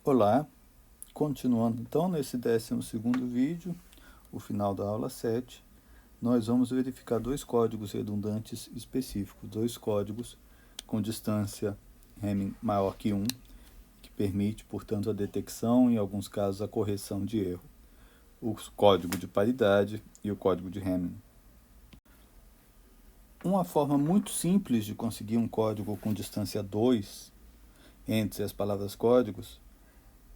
Olá, continuando então nesse 12º vídeo, o final da aula 7, nós vamos verificar dois códigos redundantes específicos, dois códigos com distância Hamming maior que 1, que permite, portanto, a detecção e, em alguns casos, a correção de erro. O código de paridade e o código de Hamming. Uma forma muito simples de conseguir um código com distância 2 entre as palavras códigos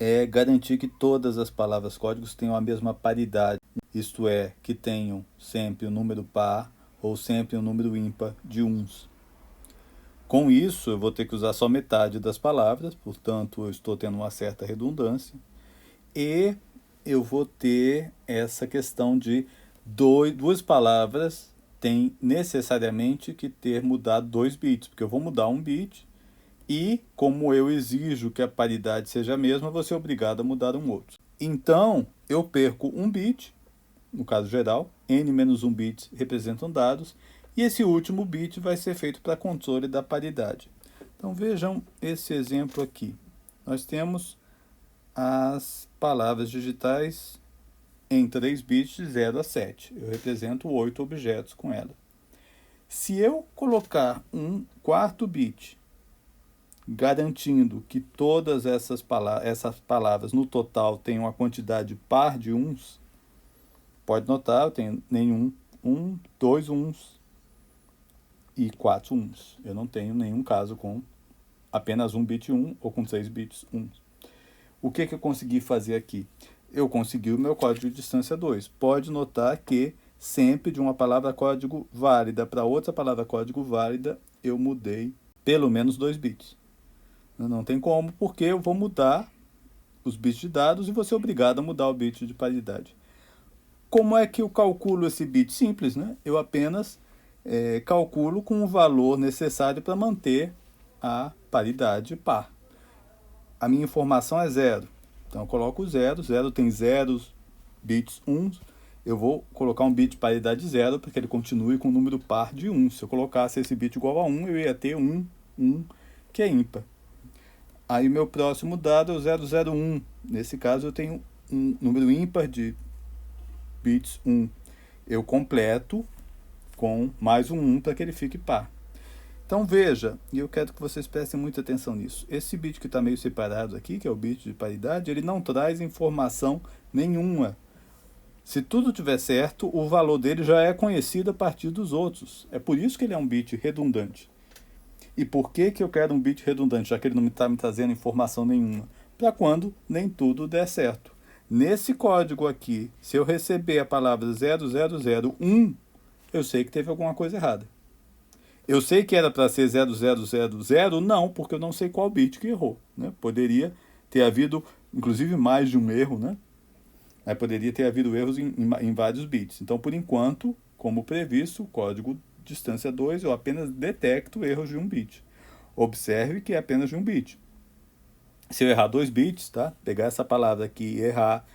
é garantir que todas as palavras códigos tenham a mesma paridade, isto é, que tenham sempre o número par ou sempre o número ímpar de uns. Com isso, eu vou ter que usar só metade das palavras, portanto, eu estou tendo uma certa redundância, e eu vou ter essa questão de duas palavras têm necessariamente que ter mudado 2 bits, porque eu vou mudar um bit e, como eu exijo que a paridade seja a mesma, vou ser obrigado a mudar um outro. Então, eu perco um bit, no caso geral, n-1 bits representam dados, e esse último bit vai ser feito para controle da paridade. Então, vejam esse exemplo aqui. Nós temos as palavras digitais em 3 bits de 0 a 7. Eu represento 8 objetos com ela. Se eu colocar um quarto bit garantindo que todas essas palavras no total tenham a quantidade par de uns, pode notar, eu tenho nenhum, 2 uns e 4 uns. Eu não tenho nenhum caso com apenas um bit 1 ou com 3 bits 1. O que eu consegui fazer aqui? Eu consegui o meu código de distância 2. Pode notar que sempre de uma palavra código válida para outra palavra código válida, eu mudei pelo menos 2 bits. Não tem como, porque eu vou mudar os bits de dados e vou ser obrigado a mudar o bit de paridade. Como é que eu calculo esse bit? Simples, né? Eu apenas calculo com o valor necessário para manter a paridade par. A minha informação é 0. Então eu coloco 0, 0 tem zeros, bits 1. Eu vou colocar um bit de paridade 0 para que ele continue com o número par de 1. Se eu colocasse esse bit igual a 1, eu ia ter 1, que é ímpar. Aí meu próximo dado é o 001. Nesse caso eu tenho um número ímpar de bits 1. Eu completo com mais um 1 para que ele fique par. Então veja, e eu quero que vocês prestem muita atenção nisso. Esse bit que está meio separado aqui, que é o bit de paridade, ele não traz informação nenhuma. Se tudo estiver certo, o valor dele já é conhecido a partir dos outros. É por isso que ele é um bit redundante. E por que eu quero um bit redundante, já que ele não está me trazendo informação nenhuma? Para quando nem tudo der certo. Nesse código aqui, se eu receber a palavra 0001, eu sei que teve alguma coisa errada. Eu sei que era para ser 0000, não, porque eu não sei qual bit que errou. Né? Poderia ter havido, inclusive, mais de um erro, né? Aí poderia ter havido erros em vários bits. Então, por enquanto, como previsto, o código distância 2, eu apenas detecto erros de 1 bit. Observe que é apenas de 1 bit. Se eu errar 2 bits, tá? Pegar essa palavra aqui e errar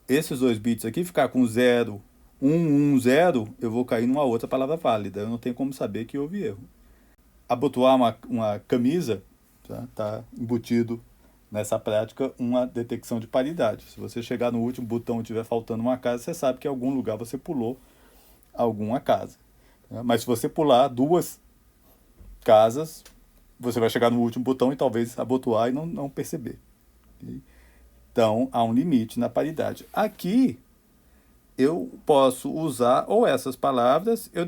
esses 2 bits aqui, ficar com 0, 1, 1, 0, eu vou cair numa outra palavra válida. Eu não tenho como saber que houve erro. Abotoar uma camisa, tá embutido nessa prática uma detecção de paridade. Se você chegar no último botão e estiver faltando uma casa, você sabe que em algum lugar você pulou alguma casa. Mas se você pular 2 casas, você vai chegar no último botão e talvez abotoar e não perceber. Então, há um limite na paridade. Aqui, eu posso usar ou essas palavras, eu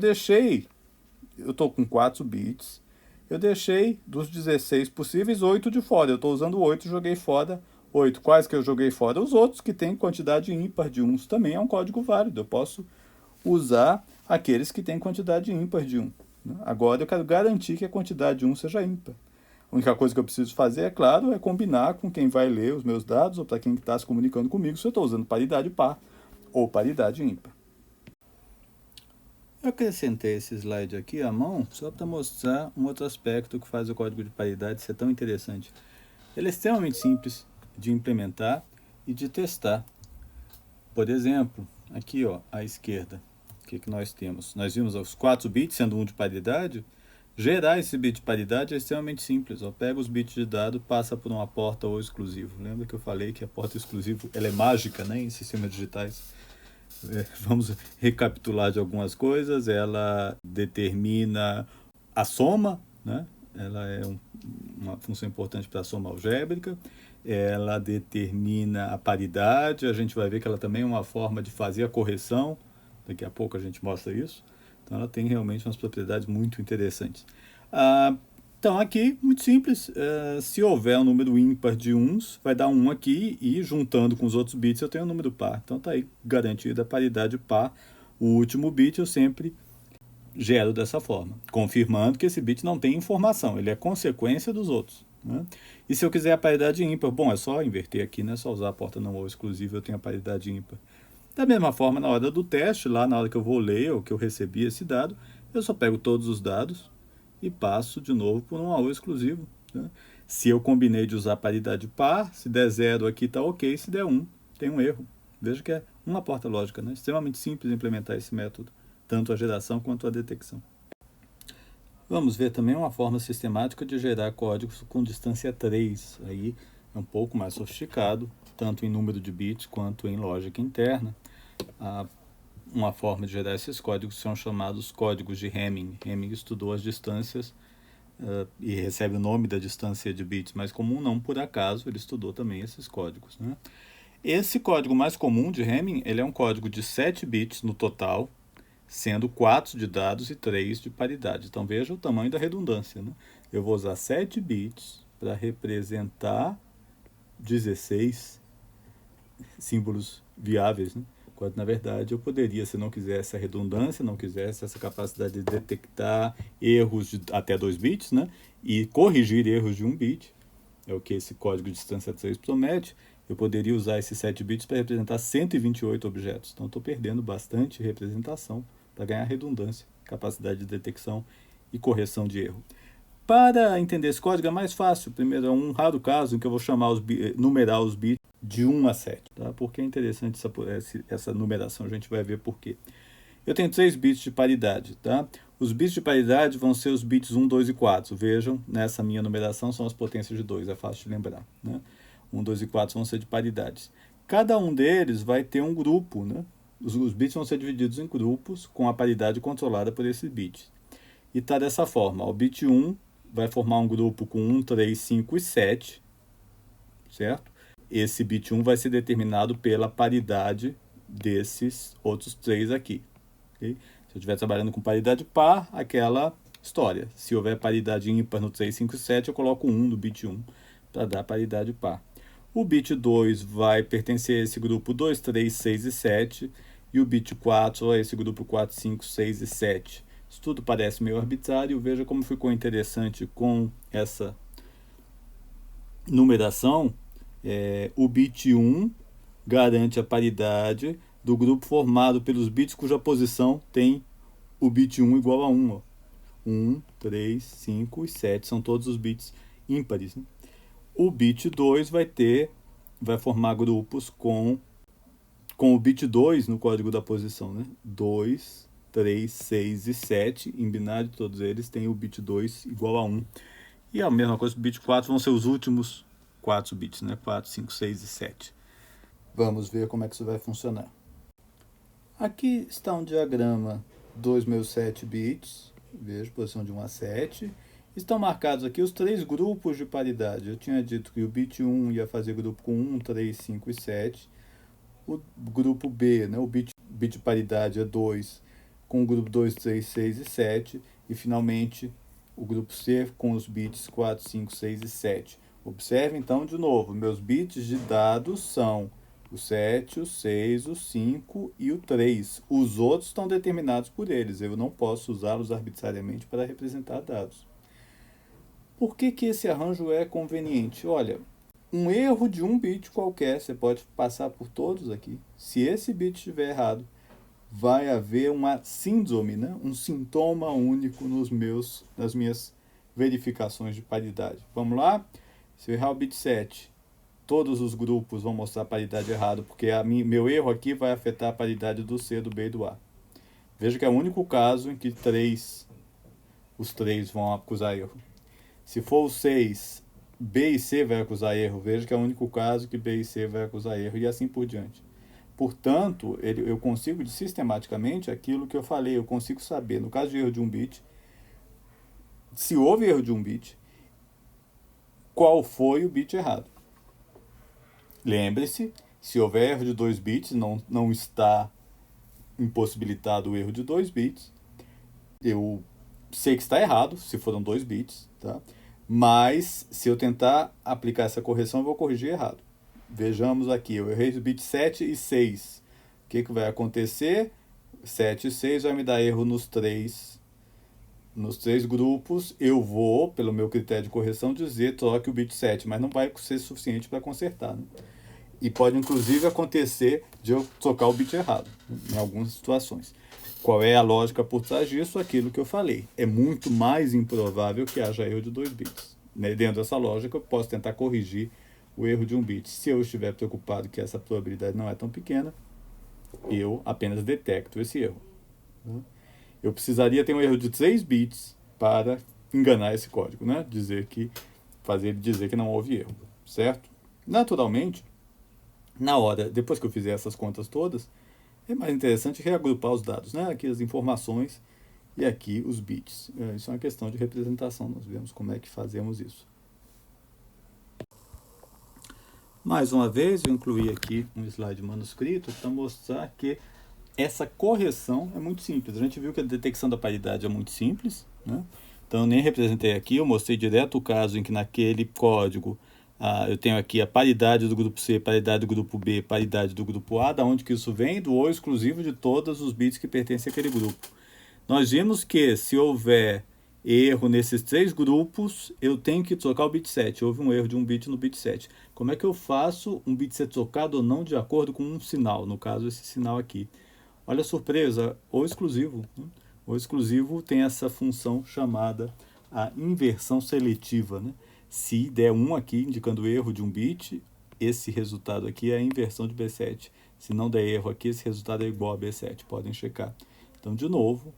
estou com 4 bits, eu deixei dos 16 possíveis 8 de fora. Eu estou usando 8, joguei fora 8. Quais que eu joguei fora? Os outros que têm quantidade ímpar de uns também é um código válido. Eu posso usar aqueles que têm quantidade ímpar de 1. Agora eu quero garantir que a quantidade de 1 seja ímpar. A única coisa que eu preciso fazer, é claro, é combinar com quem vai ler os meus dados ou para quem está se comunicando comigo se eu estou usando paridade par ou paridade ímpar. Eu acrescentei esse slide aqui à mão só para mostrar um outro aspecto que faz o código de paridade ser tão interessante. Ele é extremamente simples de implementar e de testar. Por exemplo, aqui ó, à esquerda, o que nós temos? Nós vimos os 4 bits sendo 1 de paridade. Gerar esse bit de paridade é extremamente simples. Ó. Pega os bits de dado, passa por uma porta ou exclusivo. Lembra que eu falei que a porta exclusivo ela é mágica, né, em sistemas digitais? Vamos recapitular de algumas coisas. Ela determina a soma, né? Ela é uma função importante para a soma algébrica. Ela determina a paridade. A gente vai ver que ela também é uma forma de fazer a correção. Daqui a pouco a gente mostra isso. Então ela tem realmente umas propriedades muito interessantes. Então aqui, muito simples, se houver um número ímpar de uns, vai dar um aqui e juntando com os outros bits eu tenho um número par. Então tá aí garantida a paridade par. O último bit eu sempre gero dessa forma, confirmando que esse bit não tem informação, ele é consequência dos outros. Né? E se eu quiser a paridade ímpar, bom, é só inverter aqui, né? Só usar a porta não ou exclusiva, eu tenho a paridade ímpar. Da mesma forma, na hora do teste, lá na hora que eu vou ler ou que eu recebi esse dado, eu só pego todos os dados e passo de novo por um AO exclusivo. Né? Se eu combinei de usar paridade par, se der 0 aqui está ok, se der 1, tem um erro. Veja que é uma porta lógica, né? Extremamente simples implementar esse método, tanto a geração quanto a detecção. Vamos ver também uma forma sistemática de gerar códigos com distância 3. Aí é um pouco mais sofisticado, tanto em número de bits quanto em lógica interna. Uma forma de gerar esses códigos são chamados códigos de Hamming. Hamming estudou as distâncias e recebe o nome da distância de bits mais comum, não por acaso, ele estudou também esses códigos. Né? Esse código mais comum de Hamming, ele é um código de 7 bits no total, sendo 4 de dados e 3 de paridade. Então veja o tamanho da redundância. Né? Eu vou usar 7 bits para representar 16 símbolos viáveis, né? Quando na verdade eu poderia, se não quisesse a redundância, não quisesse essa capacidade de detectar erros de até 2 bits, né? E corrigir erros de 1 bit, é o que esse código de distância 3 promete, eu poderia usar esses 7 bits para representar 128 objetos. Então estou perdendo bastante representação para ganhar redundância, capacidade de detecção e correção de erro. Para entender esse código é mais fácil. Primeiro, é um raro caso em que eu vou numerar os bits de 1 a 7. Tá? Porque é interessante essa numeração, a gente vai ver por quê. Eu tenho 3 bits de paridade. Tá? Os bits de paridade vão ser os bits 1, 2 e 4. Vejam, nessa minha numeração são as potências de 2, é fácil de lembrar. Né? 1, 2 e 4 vão ser de paridades. Cada um deles vai ter um grupo. Né? Os bits vão ser divididos em grupos com a paridade controlada por esses bits. E está dessa forma. O bit 1 vai formar um grupo com 1, 3, 5 e 7, certo? Esse bit 1 vai ser determinado pela paridade desses outros 3 aqui. Okay? Se eu estiver trabalhando com paridade par, aquela história. Se houver paridade ímpar no 3, 5 e 7, eu coloco 1 no bit 1 para dar paridade par. O bit 2 vai pertencer a esse grupo 2, 3, 6 e 7, e o bit 4 a esse grupo 4, 5, 6 e 7. Isso tudo parece meio arbitrário, veja como ficou interessante com essa numeração. O bit 1 garante a paridade do grupo formado pelos bits cuja posição tem o bit 1 igual a 1. Ó. 1, 3, 5 e 7 são todos os bits ímpares. Né? O bit 2 vai formar grupos com o bit 2 no código da posição. Né? 2, 3, 6 e 7, em binário todos eles têm o bit 2 igual a 1. E a mesma coisa, o bit 4 vão ser os últimos 4 bits, né? 4, 5, 6 e 7. Vamos ver como é que isso vai funcionar. Aqui está um diagrama dos meus 7 bits, vejo posição de 1 a 7. Estão marcados aqui os 3 grupos de paridade. Eu tinha dito que o bit 1 ia fazer grupo com 1, 3, 5 e 7. O grupo B, né? O bit de paridade é 2, com o grupo 2, 3, 6 e 7. E finalmente o grupo C com os bits 4, 5, 6 e 7. Observe então de novo, meus bits de dados são o 7, o 6, o 5 e o 3. Os outros estão determinados por eles, eu não posso usá-los arbitrariamente para representar dados. Por que esse arranjo é conveniente? Olha, um erro de um bit qualquer, você pode passar por todos aqui. Se esse bit estiver errado, vai haver uma síndrome, né? Um sintoma único nas minhas verificações de paridade. Vamos lá? Se eu errar o bit 7, todos os grupos vão mostrar paridade errada, porque meu erro aqui vai afetar a paridade do C, do B e do A. Veja que é o único caso em que 3 os 3 vão acusar erro. Se for o 6, B e C vai acusar erro. Veja que é o único caso que B e C vai acusar erro e assim por diante. Portanto, eu consigo sistematicamente aquilo que eu falei, eu consigo saber, no caso de erro de um bit, se houve erro de um bit, qual foi o bit errado. Lembre-se, se houver erro de 2 bits, não está impossibilitado o erro de 2 bits. Eu sei que está errado, se foram 2 bits, tá? Mas se eu tentar aplicar essa correção, eu vou corrigir errado. Vejamos aqui, eu errei os bits 7 e 6. O que vai acontecer? 7 e 6 vai me dar erro nos três grupos. Eu vou, pelo meu critério de correção, dizer troque o bit 7, mas não vai ser suficiente para consertar, né? E pode inclusive acontecer de eu trocar o bit errado, em algumas situações. Qual é a lógica por trás disso? Aquilo que eu falei. É muito mais improvável que haja erro de 2 bits. Dentro dessa lógica, eu posso tentar corrigir o erro de um bit. Se eu estiver preocupado que essa probabilidade não é tão pequena, eu apenas detecto esse erro. Eu precisaria ter um erro de 3 bits para enganar esse código, né? Fazer ele dizer que não houve erro, certo? Naturalmente, depois que eu fizer essas contas todas, é mais interessante reagrupar os dados, né? Aqui as informações e aqui os bits. Isso é uma questão de representação, nós vemos como é que fazemos isso. Mais uma vez, eu incluí aqui um slide manuscrito para mostrar que essa correção é muito simples. A gente viu que a detecção da paridade é muito simples, né? Então eu nem representei aqui, eu mostrei direto o caso em que naquele código eu tenho aqui a paridade do grupo C, paridade do grupo B, paridade do grupo A. Da onde que isso vem? Do O exclusivo de todos os bits que pertencem àquele grupo. Nós vimos que se houver erro nesses 3 grupos, eu tenho que trocar o bit 7. Houve um erro de um bit no bit 7. Como é que eu faço um bit ser trocado ou não de acordo com um sinal? No caso, esse sinal aqui. Olha a surpresa, O exclusivo. Né? O exclusivo tem essa função chamada a inversão seletiva, né? Se der 1 aqui, indicando erro de um bit, esse resultado aqui é a inversão de B7. Se não der erro aqui, esse resultado é igual a B7. Podem checar. Então, de novo,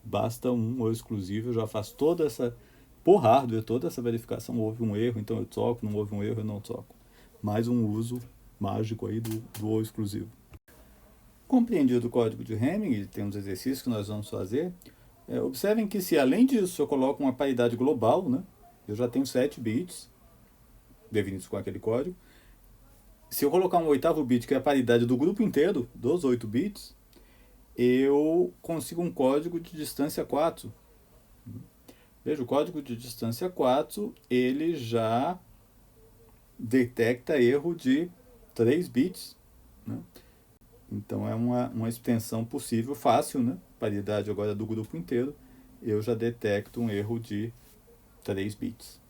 basta O exclusivo, eu já faço toda essa, por hardware, toda essa verificação. Houve um erro, então eu troco, não houve um erro, eu não troco. Mais um uso mágico aí do O exclusivo. Compreendido o código de Hamming, tem uns exercícios que nós vamos fazer. Observem que se além disso eu coloco uma paridade global, né, eu já tenho 7 bits definidos com aquele código. Se eu colocar um 8º bit, que é a paridade do grupo inteiro, dos 8 bits, eu consigo um código de distância 4. Veja, o código de distância 4, ele já detecta erro de 3 bits, né? Então é uma extensão possível, fácil, né? Paridade agora do grupo inteiro, eu já detecto um erro de 3 bits.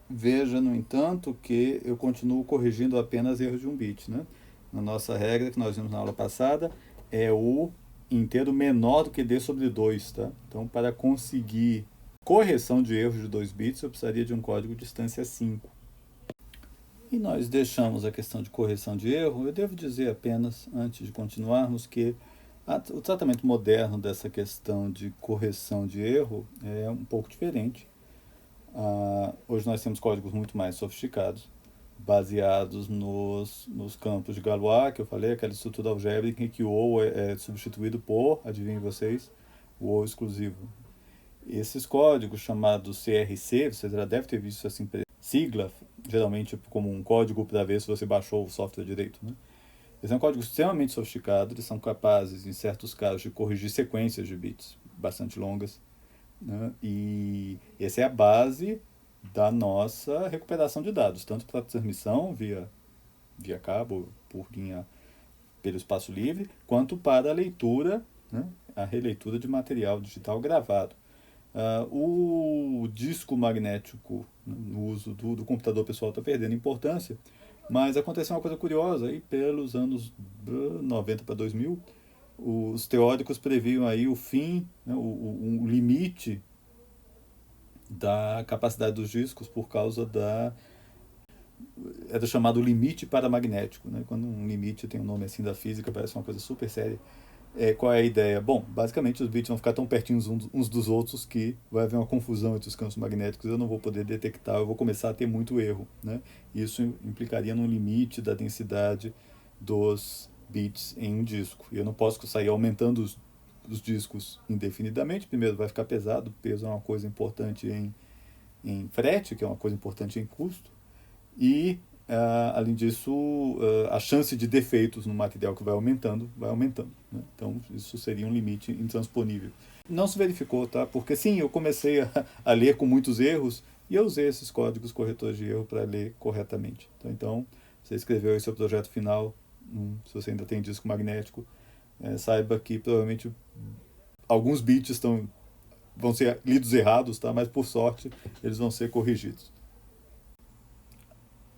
Veja, no entanto, que eu continuo corrigindo apenas erros de um bit, né? Na nossa regra que nós vimos na aula passada, é o inteiro menor do que d sobre 2, tá? Então, para conseguir correção de erros de 2 bits, eu precisaria de um código de distância 5. E nós deixamos a questão de correção de erro. Eu devo dizer apenas, antes de continuarmos, que o tratamento moderno dessa questão de correção de erro é um pouco diferente. Hoje nós temos códigos muito mais sofisticados, baseados nos campos de Galois, que eu falei, aquela estrutura algébrica em que o O é substituído por, adivinhem vocês, o O exclusivo. Esses códigos chamados CRC, você já deve ter visto essa sigla, geralmente como um código para ver se você baixou o software direito, né? Eles são códigos extremamente sofisticados, eles são capazes, em certos casos, de corrigir sequências de bits bastante longas, né? E essa é a base da nossa recuperação de dados, tanto para transmissão via cabo, por linha pelo espaço livre, quanto para a leitura, né? A releitura de material digital gravado. O disco magnético, no uso do computador pessoal, está perdendo importância, mas aconteceu uma coisa curiosa, aí pelos anos 90 para 2000, os teóricos previam aí o fim, né, o limite da capacidade dos discos por causa era chamado limite paramagnético, né? Quando um limite tem um nome assim da física, parece uma coisa super séria. Qual é a ideia? Bom, basicamente os bits vão ficar tão pertinhos uns dos outros que vai haver uma confusão entre os campos magnéticos, eu não vou poder detectar, eu vou começar a ter muito erro, né? Isso implicaria no limite da densidade dos bits em um disco. E eu não posso sair aumentando os discos indefinidamente. Primeiro vai ficar pesado, peso é uma coisa importante em frete, que é uma coisa importante em custo. E, além disso, a chance de defeitos no material que vai aumentando, né? Então, isso seria um limite intransponível. Não se verificou, tá? Porque sim, eu comecei a ler com muitos erros e eu usei esses códigos corretores de erro para ler corretamente. Então, você escreveu aí seu projeto final, se você ainda tem disco magnético, saiba que provavelmente alguns bits vão ser lidos errados, tá? Mas por sorte eles vão ser corrigidos.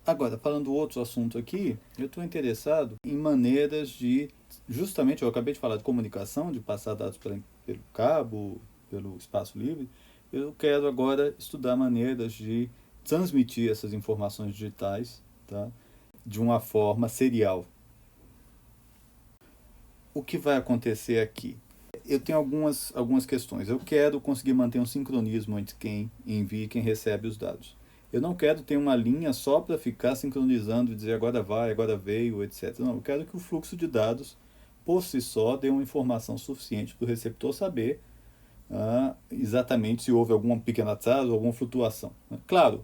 Agora, falando outro assunto aqui, eu estou interessado em maneiras de, justamente, eu acabei de falar de comunicação, de passar dados pelo cabo, pelo espaço livre, eu quero agora estudar maneiras de transmitir essas informações digitais, tá, de uma forma serial. O que vai acontecer aqui? Eu tenho algumas questões. Eu quero conseguir manter um sincronismo entre quem envia e quem recebe os dados. Eu não quero ter uma linha só para ficar sincronizando e dizer agora vai, agora veio, etc. Não, eu quero que o fluxo de dados, por si só, dê uma informação suficiente para o receptor saber exatamente se houve algum pequeno atraso ou alguma flutuação, né? Claro,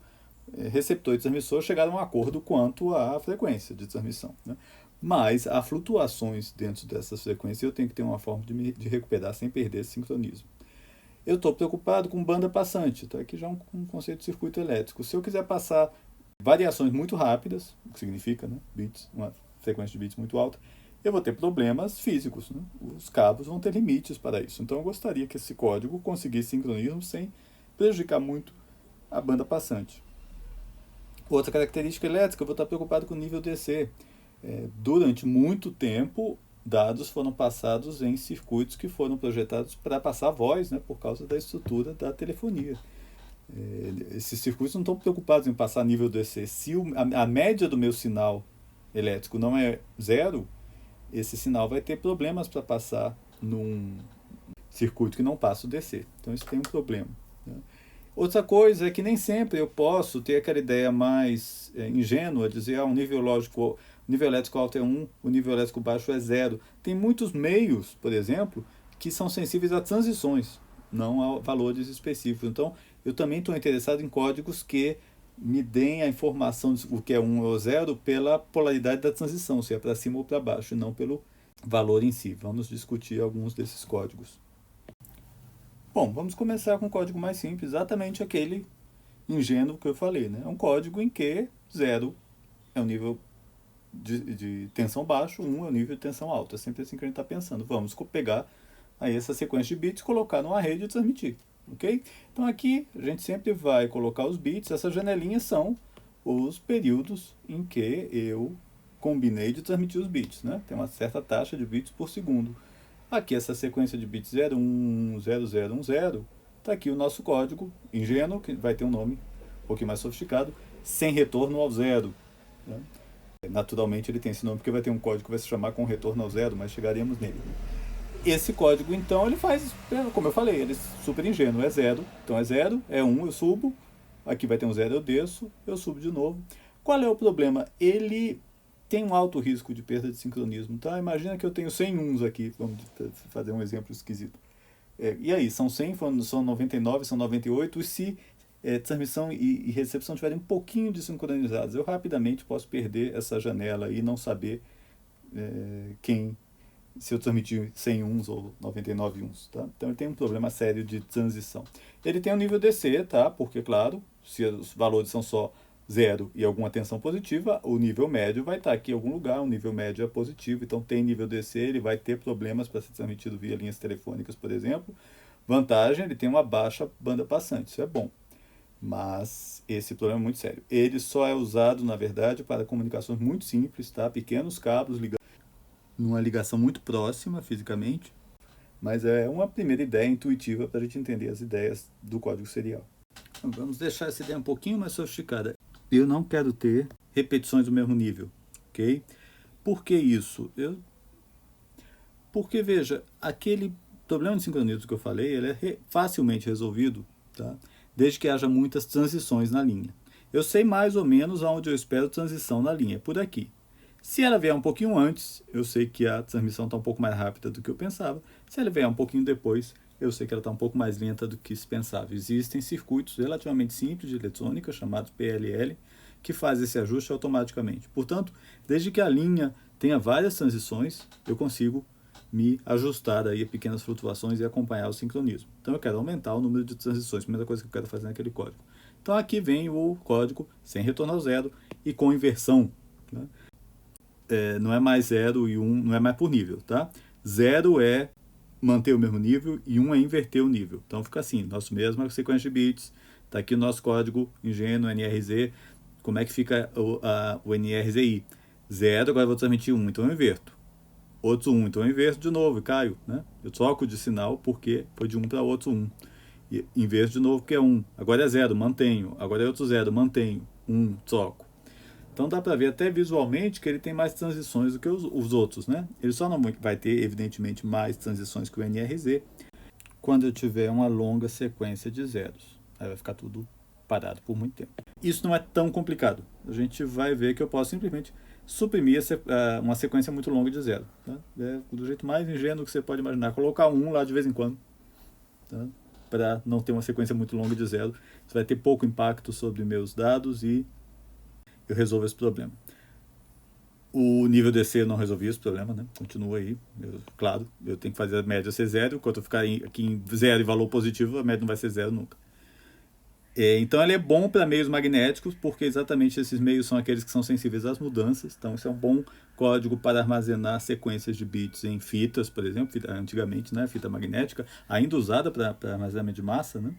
receptor e transmissor chegaram a um acordo quanto à frequência de transmissão, né? Mas há flutuações dentro dessas frequências e eu tenho que ter uma forma de recuperar sem perder esse sincronismo. Eu estou preocupado com banda passante, tá? Aqui já é um conceito de circuito elétrico. Se eu quiser passar variações muito rápidas, o que significa, né, bits, uma frequência de bits muito alta, eu vou ter problemas físicos, né? Os cabos vão ter limites para isso. Então eu gostaria que esse código conseguisse sincronismo sem prejudicar muito a banda passante. Outra característica elétrica, eu vou estar preocupado com o nível DC. Durante muito tempo, dados foram passados em circuitos que foram projetados para passar voz, né, por causa da estrutura da telefonia. Esses circuitos não estão preocupados em passar nível DC. Se a média do meu sinal elétrico não é zero, esse sinal vai ter problemas para passar num circuito que não passa o DC. Então isso tem um problema, né? Outra coisa é que nem sempre eu posso ter aquela ideia mais ingênua, dizer um nível lógico, o nível elétrico alto é 1, o nível elétrico baixo é 0. Tem muitos meios, por exemplo, que são sensíveis a transições, não a valores específicos. Então, eu também estou interessado em códigos que me deem a informação de o que é 1 ou 0 pela polaridade da transição, se é para cima ou para baixo, e não pelo valor em si. Vamos discutir alguns desses códigos. Bom, vamos começar com um código mais simples, exatamente aquele ingênuo que eu falei, né? É um código em que 0 é o nível de tensão baixo, 1 é o nível de tensão alta. É sempre assim que a gente está pensando. Vamos pegar aí essa sequência de bits, colocar numa rede e transmitir, ok? Então aqui a gente sempre vai colocar os bits, essas janelinhas são os períodos em que eu combinei de transmitir os bits, né? Tem uma certa taxa de bits por segundo. Aqui essa sequência de bits 01, 0010, está aqui o nosso código ingênuo, que vai ter um nome um pouquinho mais sofisticado, sem retorno ao zero, né? Naturalmente ele tem esse nome porque vai ter um código que vai se chamar com retorno ao zero, mas chegaremos nele. Esse código então ele faz, como eu falei, ele é super ingênuo, é zero, então é zero, é 1, eu subo, aqui vai ter um zero, eu desço, eu subo de novo. Qual é o problema? Ele tem um alto risco de perda de sincronismo, tá? Imagina que eu tenho 100 uns aqui, vamos fazer um exemplo esquisito. E aí, são 100, são 99, são 98, e se transmissão e recepção estiverem um pouquinho desincronizadas, eu rapidamente posso perder essa janela e não saber se eu transmitir 100 uns ou 99 uns, tá? Então ele tem um problema sério de transição. Ele tem um nível DC, tá? Porque, claro, se os valores são só 0 e alguma tensão positiva, o nível médio vai estar aqui em algum lugar, o nível médio é positivo, então tem nível DC, ele vai ter problemas para ser transmitido via linhas telefônicas, por exemplo. Vantagem, ele tem uma baixa banda passante, isso é bom. Mas esse problema é muito sério. Ele só é usado, na verdade, para comunicações muito simples, tá? Pequenos cabos ligando numa ligação muito próxima fisicamente, mas é uma primeira ideia intuitiva para a gente entender as ideias do código serial. Vamos deixar essa ideia um pouquinho mais sofisticada. Eu não quero ter repetições do mesmo nível, ok? Por que isso? Porque, veja, aquele problema de sincronismo que eu falei, ele é facilmente resolvido, tá? Desde que haja muitas transições na linha. Eu sei mais ou menos aonde eu espero transição na linha, por aqui. Se ela vier um pouquinho antes, eu sei que a transmissão está um pouco mais rápida do que eu pensava. Se ela vier um pouquinho depois, eu sei que ela está um pouco mais lenta do que se pensava. Existem circuitos relativamente simples de eletrônica, chamados PLL, que fazem esse ajuste automaticamente. Portanto, desde que a linha tenha várias transições, eu consigo me ajustar aí a pequenas flutuações e acompanhar o sincronismo. Então eu quero aumentar o número de transições, primeira coisa que eu quero fazer naquele código. Então aqui vem o código sem retorno ao zero e com inversão, né? Não é mais 0 e 1, não é mais por nível, tá? 0 é manter o mesmo nível e 1 é inverter o nível. Então fica assim, nosso mesmo sequência de bits, tá aqui o nosso código ingênuo NRZ, como é que fica o NRZI? 0, agora eu vou transmitir 1, então eu inverto. Outros 1, então eu inverto de novo e caio, né? Eu troco de sinal porque foi de 1 para outro 1. E inverto de novo porque é 1. Agora é 0, mantenho. Agora é outro 0, mantenho. 1, troco. Então dá para ver até visualmente que ele tem mais transições do que os outros, né? Ele só não vai ter, evidentemente, mais transições que o NRZ quando eu tiver uma longa sequência de zeros. Aí vai ficar tudo parado por muito tempo. Isso não é tão complicado. A gente vai ver que eu posso simplesmente suprimir uma sequência muito longa de zero. Tá? É do jeito mais ingênuo que você pode imaginar. Colocar um lá de vez em quando, tá? Para não ter uma sequência muito longa de zero. Isso vai ter pouco impacto sobre meus dados e eu resolvo esse problema. O nível DC eu não resolvi esse problema, né? Continua aí. Claro, eu tenho que fazer a média ser zero. Enquanto eu ficar aqui em zero e valor positivo, a média não vai ser zero nunca. Então ele é bom para meios magnéticos, porque exatamente esses meios são aqueles que são sensíveis às mudanças. Então esse é um bom código para armazenar sequências de bits em fitas, por exemplo, antigamente, né? Fita magnética, ainda usada para armazenamento de massa, né?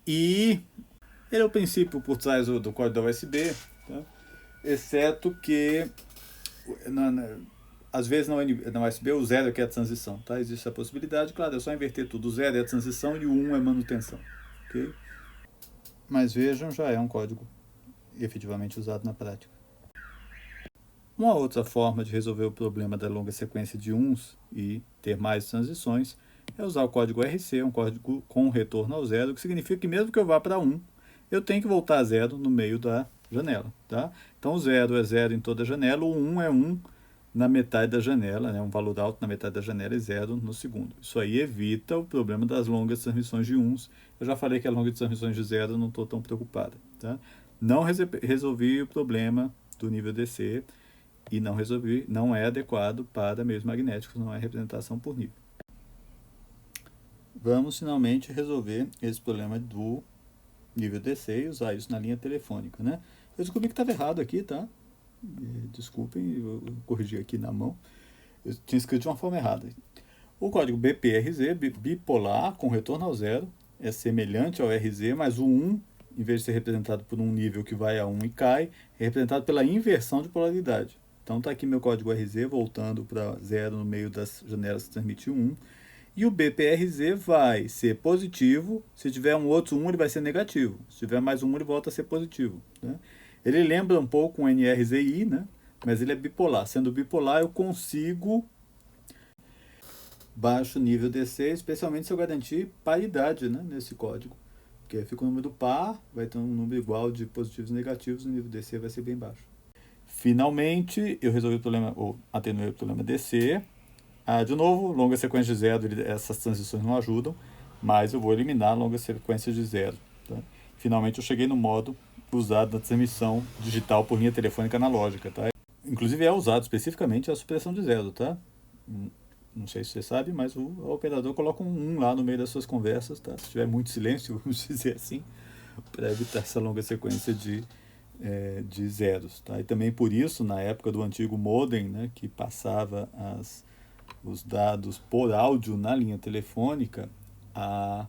E ele é o princípio por trás do código da USB, tá? Exceto que às vezes na USB o zero é que é a transição, tá? Existe a possibilidade, claro, é só inverter tudo. O zero é a transição e o 1 é manutenção, ok? Mas vejam, já é um código efetivamente usado na prática. Uma outra forma de resolver o problema da longa sequência de uns e ter mais transições é usar o código RC, um código com retorno ao zero, que significa que mesmo que eu vá para 1, eu tenho que voltar a zero no meio da janela, tá? Então o 0 é 0 em toda a janela, o 1 é 1 na metade da janela, né? Um valor alto na metade da janela e 0 no segundo. Isso aí evita o problema das longas transmissões de uns. Eu já falei que a longa transmissões de 0 não estou tão preocupado, tá? Não resolvi o problema do nível DC e não é adequado para meios magnéticos, não é representação por nível. Vamos finalmente resolver esse problema do nível DC e usar isso na linha telefônica, né? Eu descobri que estava errado aqui, tá? Desculpem, eu corrigi aqui na mão. Eu tinha escrito de uma forma errada. O código BPRZ, bipolar, com retorno ao zero, é semelhante ao RZ, mas o 1, em vez de ser representado por um nível que vai a 1 e cai, é representado pela inversão de polaridade. Então está aqui meu código RZ voltando para 0 no meio das janelas que transmite 1. E o BPRZ vai ser positivo, se tiver um outro 1 ele vai ser negativo. Se tiver mais um ele volta a ser positivo, né? Ele lembra um pouco um NRZI, né? Mas ele é bipolar. Sendo bipolar eu consigo baixo nível DC, especialmente se eu garantir paridade, né, nesse código. Porque fica um número par, vai ter um número igual de positivos e negativos, o nível DC vai ser bem baixo. Finalmente, eu resolvi o problema, ou atenuei o problema DC. De novo, longa sequência de zero, essas transições não ajudam, mas eu vou eliminar a longa sequência de zero. Tá? Finalmente eu cheguei no modo usado na transmissão digital por linha telefônica analógica. Tá? Inclusive é usado especificamente a supressão de zero. Tá? Não sei se você sabe, mas o operador coloca um 1 lá no meio das suas conversas. Tá? Se tiver muito silêncio, vamos dizer assim, para evitar essa longa sequência de zeros. Tá? E também por isso, na época do antigo modem, né, que passava os dados por áudio na linha telefônica, a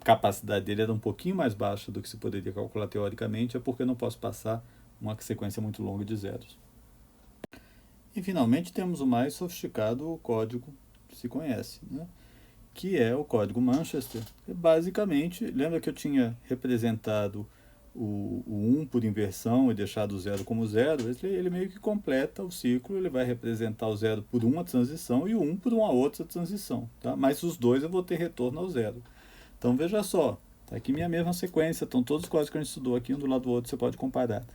capacidade dele era um pouquinho mais baixa do que se poderia calcular teoricamente, é porque eu não posso passar uma sequência muito longa de zeros. E finalmente temos o mais sofisticado código que se conhece, né? Que é o código Manchester. Basicamente, lembra que eu tinha representado o 1 por inversão e deixar do 0 como 0, ele meio que completa o ciclo, ele vai representar o 0 por uma transição e o 1 por uma outra transição, tá? Mas os dois eu vou ter retorno ao 0. Então veja só, está aqui minha mesma sequência, estão todos os códigos que a gente estudou aqui, um do lado do outro, você pode comparar.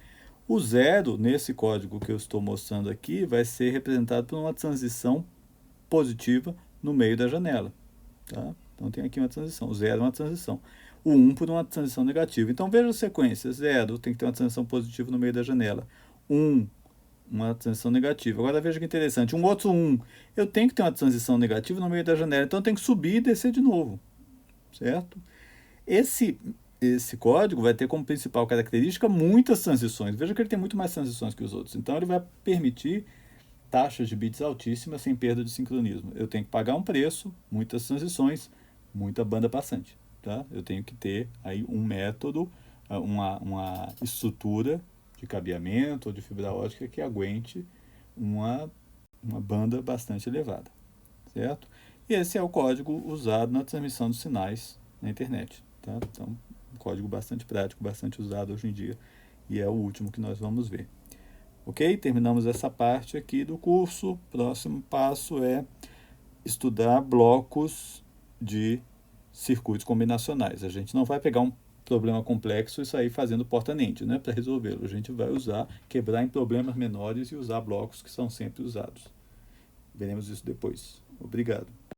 O 0, nesse código que eu estou mostrando aqui, vai ser representado por uma transição positiva no meio da janela. Tá? Então tem aqui uma transição, o 0 é uma transição. O 1 por uma transição negativa. Então veja a sequência, 0 tem que ter uma transição positiva no meio da janela. 1, uma transição negativa. Agora veja que interessante, um outro 1, eu tenho que ter uma transição negativa no meio da janela, então eu tenho que subir e descer de novo. Certo? Esse código vai ter como principal característica muitas transições. Veja que ele tem muito mais transições que os outros. Então ele vai permitir taxas de bits altíssimas sem perda de sincronismo. Eu tenho que pagar um preço, muitas transições, muita banda passante. Tá? Eu tenho que ter aí um método, uma estrutura de cabeamento ou de fibra ótica que aguente uma banda bastante elevada. Certo? E esse é o código usado na transmissão dos sinais na internet. Tá? Então, um código bastante prático, bastante usado hoje em dia, e é o último que nós vamos ver. Ok? Terminamos essa parte aqui do curso. Próximo passo é estudar blocos de circuitos combinacionais. A gente não vai pegar um problema complexo e sair fazendo porta-NAND, né, para resolvê-lo. A gente vai quebrar em problemas menores e usar blocos que são sempre usados. Veremos isso depois. Obrigado.